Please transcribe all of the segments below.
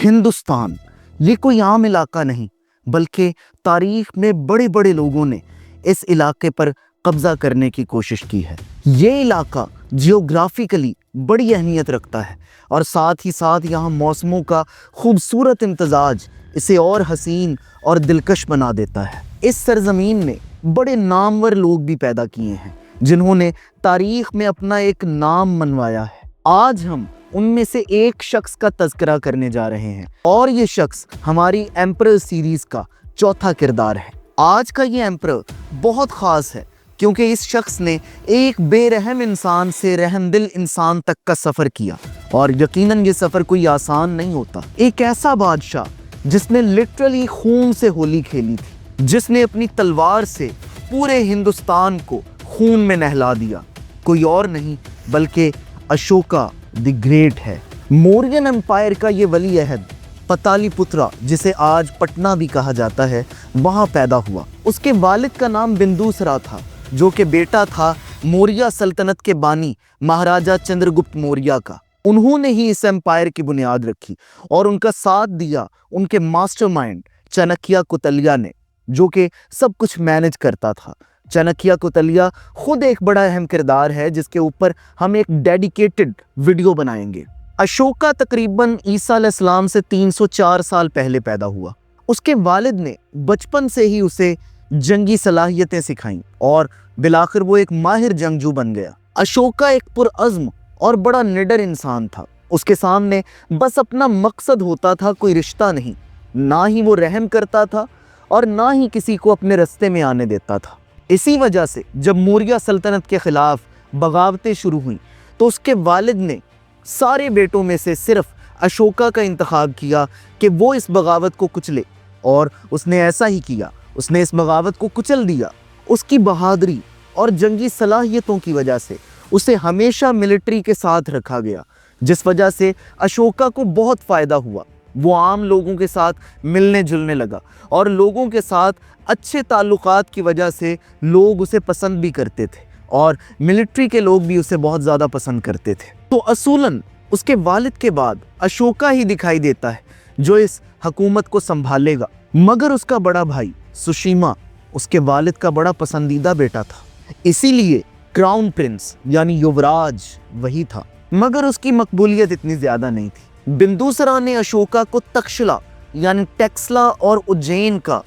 ہندوستان یہ کوئی عام علاقہ نہیں، بلکہ تاریخ میں بڑے بڑے لوگوں نے اس علاقے پر قبضہ کرنے کی کوشش کی ہے۔ یہ علاقہ جیوگرافیکلی بڑی اہمیت رکھتا ہے اور ساتھ ہی ساتھ یہاں موسموں کا خوبصورت امتزاج اسے اور حسین اور دلکش بنا دیتا ہے۔ اس سرزمین میں بڑے نامور لوگ بھی پیدا کیے ہیں جنہوں نے تاریخ میں اپنا ایک نام منوایا ہے۔ آج ہم ان میں سے ایک شخص کا تذکرہ کرنے جا رہے ہیں اور یہ شخص ہماری ایمپرر سیریز کا چوتھا کردار ہے۔ آج کا یہ ایمپرر بہت خاص ہے کیونکہ اس شخص نے ایک بے رحم انسان سے رحم دل انسان تک کا سفر کیا، اور یقیناً یہ سفر کوئی آسان نہیں ہوتا۔ ایک ایسا بادشاہ جس نے لٹرلی خون سے ہولی کھیلی تھی، جس نے اپنی تلوار سے پورے ہندوستان کو خون میں نہلا دیا، کوئی اور نہیں بلکہ اشوکا دی گریٹ ہے۔ مورین امپائر کا یہ ولی عہد پتالی پترا، جسے آج پٹنہ بھی کہا جاتا ہے، وہاں پیدا ہوا۔ اس کے والد کا نام بندوسرا تھا، جو کہ بیٹا تھا موریہ سلطنت کے بانی مہاراجہ چندر گپت موریہ کا۔ انہوں نے ہی اس امپائر کی بنیاد رکھی اور ان کا ساتھ دیا ان کے ماسٹر مائنڈ چانکیہ کوتلیہ نے، جو کہ سب کچھ مینج کرتا تھا۔ چانکیہ کوتلیہ خود ایک بڑا اہم کردار ہے جس کے اوپر ہم ایک ڈیڈیکیٹڈ ویڈیو بنائیں گے۔ اشوکا تقریباً عیسیٰ علیہ السلام سے 304 سال پہلے پیدا ہوا۔ اس کے والد نے بچپن سے ہی اسے جنگی صلاحیتیں سکھائیں اور بالآخر وہ ایک ماہر جنگجو بن گیا۔ اشوکا ایک پرعزم اور بڑا نڈر انسان تھا۔ اس کے سامنے بس اپنا مقصد ہوتا تھا، کوئی رشتہ نہیں۔ نہ ہی وہ رحم کرتا تھا اور نہ ہی کسی کو اپنے رستے میں آنے دیتا تھا۔ اسی وجہ سے جب موریہ سلطنت کے خلاف بغاوتیں شروع ہوئیں تو اس کے والد نے سارے بیٹوں میں سے صرف اشوکا کا انتخاب کیا کہ وہ اس بغاوت کو کچلے، اور اس نے ایسا ہی کیا۔ اس نے اس بغاوت کو کچل دیا۔ اس کی بہادری اور جنگی صلاحیتوں کی وجہ سے اسے ہمیشہ ملٹری کے ساتھ رکھا گیا، جس وجہ سے اشوکا کو بہت فائدہ ہوا۔ وہ عام لوگوں کے ساتھ ملنے جلنے لگا اور لوگوں کے ساتھ اچھے تعلقات کی وجہ سے لوگ اسے پسند بھی کرتے تھے اور ملٹری کے لوگ بھی اسے بہت زیادہ پسند کرتے تھے۔ تو اصولاً اس کے والد کے بعد اشوکا ہی دکھائی دیتا ہے جو اس حکومت کو سنبھالے گا، مگر اس کا بڑا بھائی سشیما اس کے والد کا بڑا پسندیدہ بیٹا تھا، اسی لیے کراؤن پرنس یعنی یوراج وہی تھا، مگر اس کی مقبولیت اتنی زیادہ نہیں تھی۔ بندوسرا نے اشوکا کو تکشلا یعنی ٹیکسلا اور اجین کا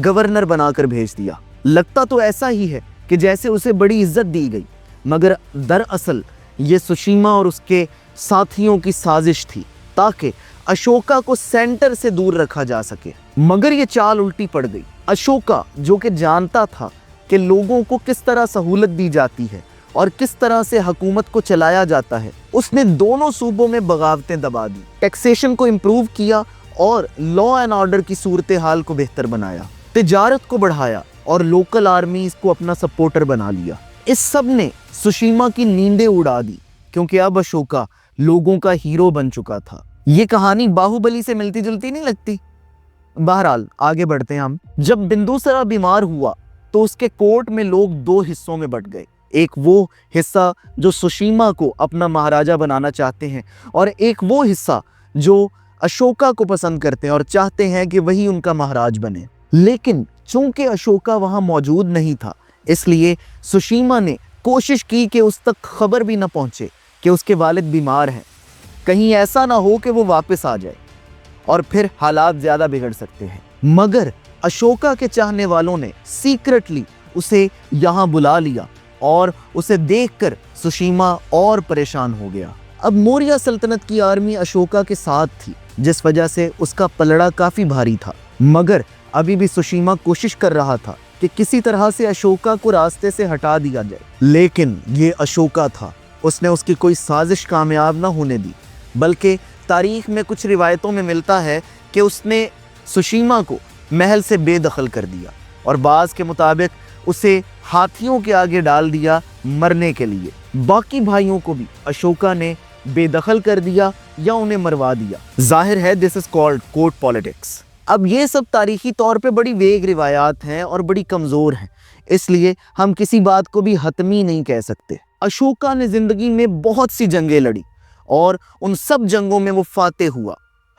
گورنر بنا کر بھیج دیا۔ لگتا تو ایسا ہی ہے کہ جیسے اسے بڑی عزت دی گئی، مگر دراصل یہ سشیما اور اس کے ساتھیوں کی سازش تھی تاکہ اشوکا کو سینٹر سے دور رکھا جا سکے، مگر یہ چال الٹی پڑ گئی۔ اشوکا جو کہ جانتا تھا کہ لوگوں کو کس طرح سہولت دی جاتی ہے اور کس طرح سے حکومت کو چلایا جاتا ہے، اس نے دونوں صوبوں میں بغاوتیں دبا دی، ٹیکسیشن کو امپروو کیا اور لا اینڈ آرڈر کی صورتحال کو بہتر بنایا، تجارت کو بڑھایا اور لوکل آرمیز کو اپنا سپورٹر بنا لیا۔ اس سب نے سشیما کی نیندیں اڑا دی کیونکہ اب اشوکا لوگوں کا ہیرو بن چکا تھا۔ یہ کہانی باہوبلی سے ملتی جلتی نہیں لگتی؟ بہرحال آگے بڑھتے ہیں ہم۔ جب بندوسرا بیمار ہوا تو اس کے کورٹ میں لوگ دو حصوں میں بٹ گئے۔ ایک وہ حصہ جو سشیما کو اپنا مہاراجہ بنانا چاہتے ہیں اور ایک وہ حصہ جو اشوکا کو پسند کرتے ہیں اور چاہتے ہیں کہ وہی ان کا مہاراج بنے۔ لیکن چونکہ اشوکا وہاں موجود نہیں تھا، اس لیے سشیما نے کوشش کی کہ اس تک خبر بھی نہ پہنچے کہ اس کے والد بیمار ہیں، کہیں ایسا نہ ہو کہ وہ واپس آ جائے اور پھر حالات زیادہ بگڑ سکتے ہیں۔ مگر اشوکا کے چاہنے والوں نے سیکرٹلی اسے یہاں بلا لیا اور اسے دیکھ کر سشیما اور پریشان ہو گیا۔ اب موریہ سلطنت کی آرمی اشوکا کے ساتھ تھی، جس وجہ سے اس کا پلڑا کافی بھاری تھا، مگر ابھی بھی سشیما کوشش کر رہا تھا کہ کسی طرح سے اشوکا کو راستے سے ہٹا دیا جائے۔ لیکن یہ اشوکا تھا، اس نے اس کی کوئی سازش کامیاب نہ ہونے دی، بلکہ تاریخ میں کچھ روایتوں میں ملتا ہے کہ اس نے سشیما کو محل سے بے دخل کر دیا اور بعض کے مطابق اسے ہاتھیوں کے آگے ڈال دیا مرنے کے لیے۔ باقی بھائیوں کو بھی اشوکا نے بے دخل کر دیا یا انہیں مروا دیا۔ ظاہر ہے دس از کالڈ کورٹ پالیٹکس۔ اب یہ سب تاریخی طور پہ بڑی ویگ روایات ہیں اور بڑی کمزور ہیں، اس لیے ہم کسی بات کو بھی حتمی نہیں کہہ سکتے۔ اشوکا نے زندگی میں بہت سی جنگیں لڑی اور ان سب جنگوں میں وہ فاتح ہوا،